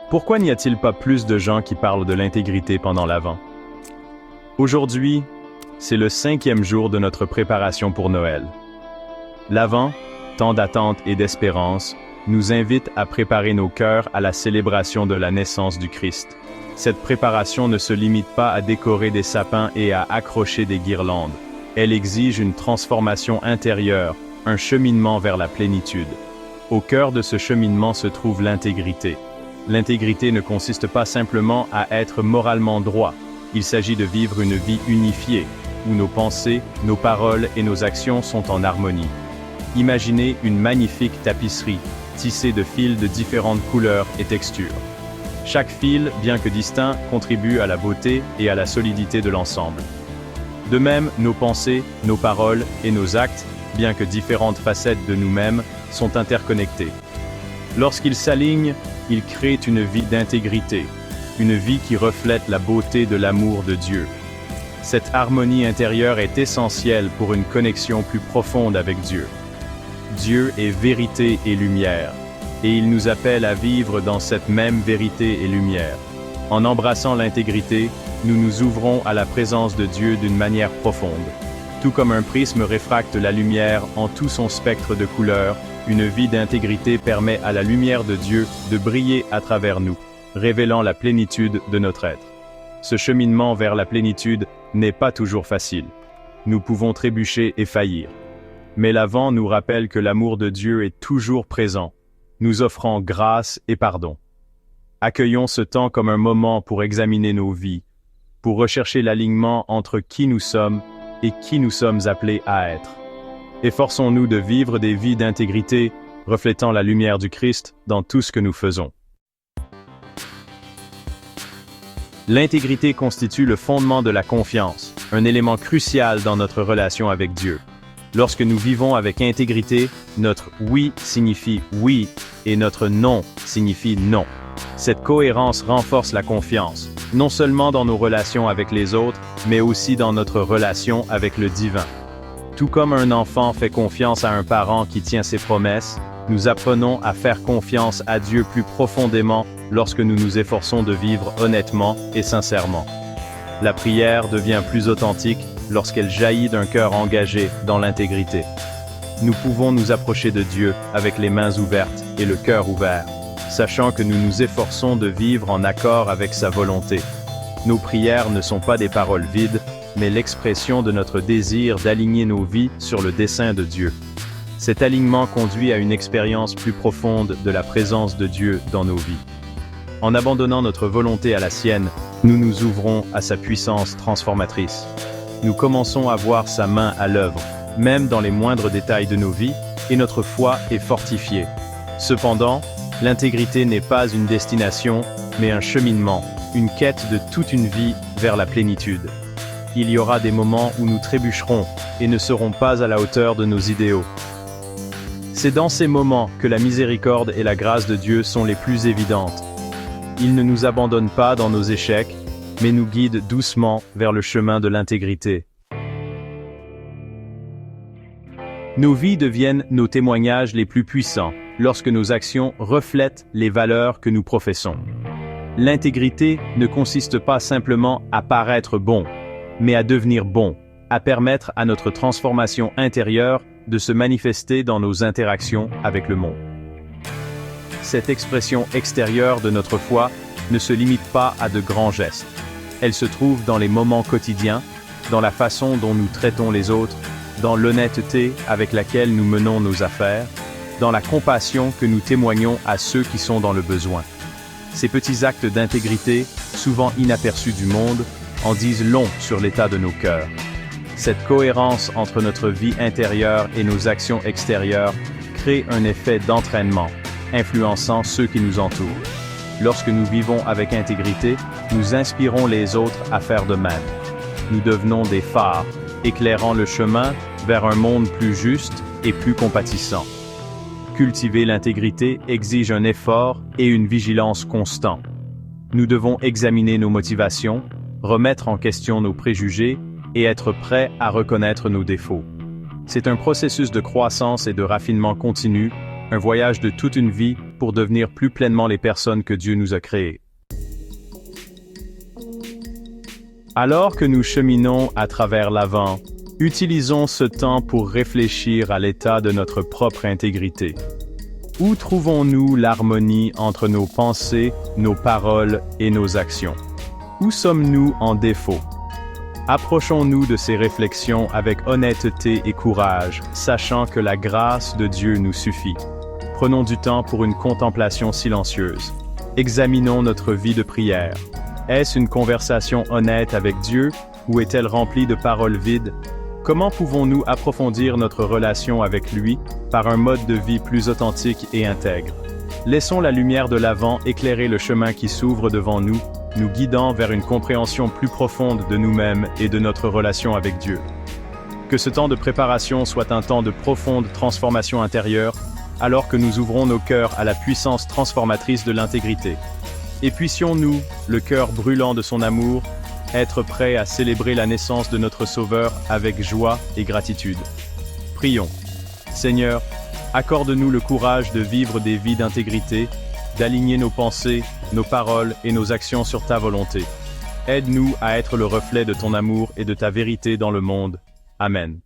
Pourquoi n'y a-t-il pas plus de gens qui parlent de l'intégrité pendant l'Avent? Aujourd'hui, c'est le 5e jour de notre préparation pour Noël. L'Avent, temps d'attente et d'espérance, nous invite à préparer nos cœurs à la célébration de la naissance du Christ. Cette préparation ne se limite pas à décorer des sapins et à accrocher des guirlandes. Elle exige une transformation intérieure, un cheminement vers la plénitude. Au cœur de ce cheminement se trouve l'intégrité. L'intégrité ne consiste pas simplement à être moralement droit. Il s'agit de vivre une vie unifiée, où nos pensées, nos paroles et nos actions sont en harmonie. Imaginez une magnifique tapisserie, tissée de fils de différentes couleurs et textures. Chaque fil, bien que distinct, contribue à la beauté et à la solidité de l'ensemble. De même, nos pensées, nos paroles et nos actes, bien que différentes facettes de nous-mêmes, sont interconnectés. Lorsqu'ils s'alignent, ils créent une vie d'intégrité, une vie qui reflète la beauté de l'amour de Dieu. Cette harmonie intérieure est essentielle pour une connexion plus profonde avec Dieu. Dieu est vérité et lumière, et il nous appelle à vivre dans cette même vérité et lumière. En embrassant l'intégrité, nous nous ouvrons à la présence de Dieu d'une manière profonde. Tout comme un prisme réfracte la lumière en tout son spectre de couleurs, une vie d'intégrité permet à la lumière de Dieu de briller à travers nous, révélant la plénitude de notre être. Ce cheminement vers la plénitude n'est pas toujours facile. Nous pouvons trébucher et faillir. Mais l'Avent nous rappelle que l'amour de Dieu est toujours présent, nous offrant grâce et pardon. Accueillons ce temps comme un moment pour examiner nos vies, pour rechercher l'alignement entre qui nous sommes et qui nous sommes appelés à être. Efforçons-nous de vivre des vies d'intégrité, reflétant la lumière du Christ dans tout ce que nous faisons. L'intégrité constitue le fondement de la confiance, un élément crucial dans notre relation avec Dieu. Lorsque nous vivons avec intégrité, notre « oui » signifie « oui » et notre « non » signifie « non ». Cette cohérence renforce la confiance, non seulement dans nos relations avec les autres, mais aussi dans notre relation avec le divin. Tout comme un enfant fait confiance à un parent qui tient ses promesses, nous apprenons à faire confiance à Dieu plus profondément lorsque nous nous efforçons de vivre honnêtement et sincèrement. La prière devient plus authentique lorsqu'elle jaillit d'un cœur engagé dans l'intégrité. Nous pouvons nous approcher de Dieu avec les mains ouvertes et le cœur ouvert, sachant que nous nous efforçons de vivre en accord avec sa volonté. Nos prières ne sont pas des paroles vides, mais l'expression de notre désir d'aligner nos vies sur le dessein de Dieu. Cet alignement conduit à une expérience plus profonde de la présence de Dieu dans nos vies. En abandonnant notre volonté à la sienne, nous nous ouvrons à sa puissance transformatrice. Nous commençons à voir sa main à l'œuvre, même dans les moindres détails de nos vies, et notre foi est fortifiée. Cependant, l'intégrité n'est pas une destination, mais un cheminement, une quête de toute une vie vers la plénitude. Il y aura des moments où nous trébucherons et ne serons pas à la hauteur de nos idéaux. C'est dans ces moments que la miséricorde et la grâce de Dieu sont les plus évidentes. Il ne nous abandonne pas dans nos échecs, mais nous guide doucement vers le chemin de l'intégrité. Nos vies deviennent nos témoignages les plus puissants lorsque nos actions reflètent les valeurs que nous professons. L'intégrité ne consiste pas simplement à paraître bon, mais à devenir bon, à permettre à notre transformation intérieure de se manifester dans nos interactions avec le monde. Cette expression extérieure de notre foi ne se limite pas à de grands gestes. Elle se trouve dans les moments quotidiens, dans la façon dont nous traitons les autres, dans l'honnêteté avec laquelle nous menons nos affaires, dans la compassion que nous témoignons à ceux qui sont dans le besoin. Ces petits actes d'intégrité, souvent inaperçus du monde, en disent long sur l'état de nos cœurs. Cette cohérence entre notre vie intérieure et nos actions extérieures crée un effet d'entraînement, influençant ceux qui nous entourent. Lorsque nous vivons avec intégrité, nous inspirons les autres à faire de même. Nous devenons des phares, éclairant le chemin vers un monde plus juste et plus compatissant. Cultiver l'intégrité exige un effort et une vigilance constants. Nous devons examiner nos motivations, remettre en question nos préjugés et être prêts à reconnaître nos défauts. C'est un processus de croissance et de raffinement continu, un voyage de toute une vie pour devenir plus pleinement les personnes que Dieu nous a créées. Alors que nous cheminons à travers l'Avent, utilisons ce temps pour réfléchir à l'état de notre propre intégrité. Où trouvons-nous l'harmonie entre nos pensées, nos paroles et nos actions? Où sommes-nous en défaut? Approchons-nous de ces réflexions avec honnêteté et courage, sachant que la grâce de Dieu nous suffit. Prenons du temps pour une contemplation silencieuse. Examinons notre vie de prière. Est-ce une conversation honnête avec Dieu ou est-elle remplie de paroles vides? Comment pouvons-nous approfondir notre relation avec lui par un mode de vie plus authentique et intègre? Laissons la lumière de l'Avent éclairer le chemin qui s'ouvre devant nous, nous guidant vers une compréhension plus profonde de nous-mêmes et de notre relation avec Dieu. Que ce temps de préparation soit un temps de profonde transformation intérieure, alors que nous ouvrons nos cœurs à la puissance transformatrice de l'intégrité. Et puissions-nous, le cœur brûlant de son amour, être prêts à célébrer la naissance de notre Sauveur avec joie et gratitude. Prions. Seigneur, accorde-nous le courage de vivre des vies d'intégrité, d'aligner nos pensées, nos paroles et nos actions sur ta volonté. Aide-nous à être le reflet de ton amour et de ta vérité dans le monde. Amen.